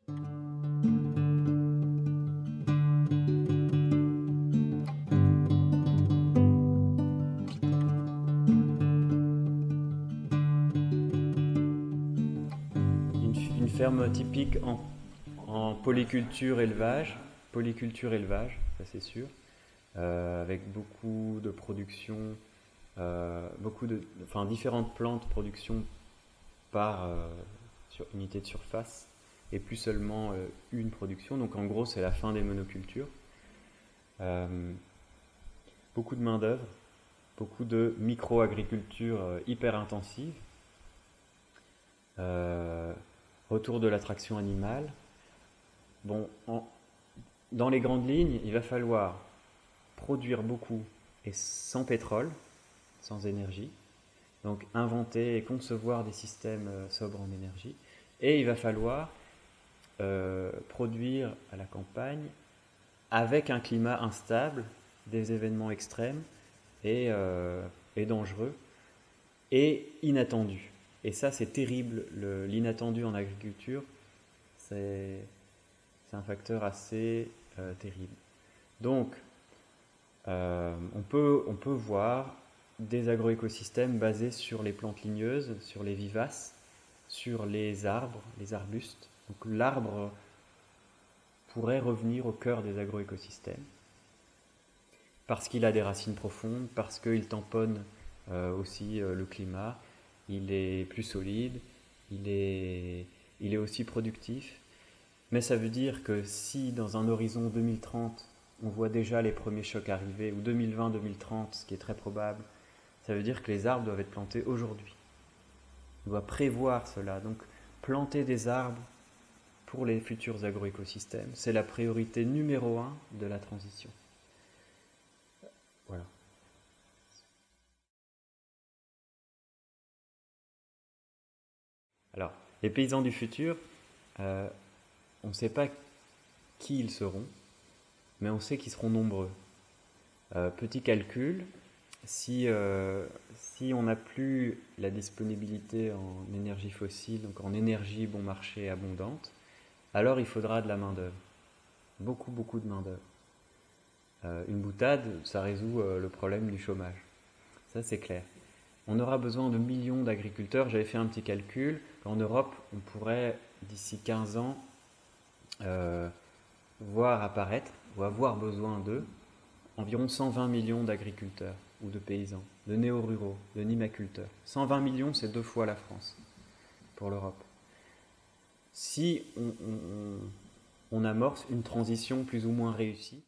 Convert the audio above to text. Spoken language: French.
Une ferme typique en polyculture élevage, ça c'est sûr, avec beaucoup de production, enfin différentes plantes production par unité de surface et plus seulement une production. Donc en gros c'est la fin des monocultures. Euh, Beaucoup de main d'œuvre, beaucoup de micro-agriculture hyper intensive. Euh, Retour de l'attraction animale. Bon, dans les grandes lignes, il va falloir produire beaucoup et sans pétrole, sans énergie. Donc inventer et concevoir des systèmes sobres en énergie. Et il va falloir produire à la campagne avec un climat instable, des événements extrêmes et dangereux et inattendus. Et ça, c'est terrible. L'inattendu en agriculture, c'est un facteur assez terrible. Donc, on peut voir des agroécosystèmes basés sur les plantes ligneuses, sur les vivaces, sur les arbres, les arbustes. Donc l'arbre pourrait revenir au cœur des agroécosystèmes parce qu'il a des racines profondes, parce qu'il tamponne aussi le climat, il est plus solide, il est aussi productif. Mais ça veut dire que si dans un horizon 2030, on voit déjà les premiers chocs arriver, ou 2020-2030, ce qui est très probable, ça veut dire que les arbres doivent être plantés aujourd'hui. On doit prévoir cela. Donc planter des arbres pour les futurs agroécosystèmes, c'est la priorité numéro un de la transition. Voilà. Alors, les paysans du futur, euh, on ne sait pas qui ils seront, mais on sait qu'ils seront nombreux. Petit calcul, si on n'a plus la disponibilité en énergie fossile, donc en énergie bon marché abondante, alors il faudra de la main-d'œuvre. Beaucoup, beaucoup de main-d'œuvre. Une boutade, ça résout le problème du chômage. Ça, c'est clair. On aura besoin de millions d'agriculteurs. J'avais fait un petit calcul. En Europe, on pourrait, d'ici 15 ans, euh, voir apparaître, ou avoir besoin d'eux, environ 120 millions d'agriculteurs ou de paysans, de néo-ruraux, de nimaculteurs. 120 millions, c'est 2 fois la France pour l'Europe. Si on amorce une transition plus ou moins réussie,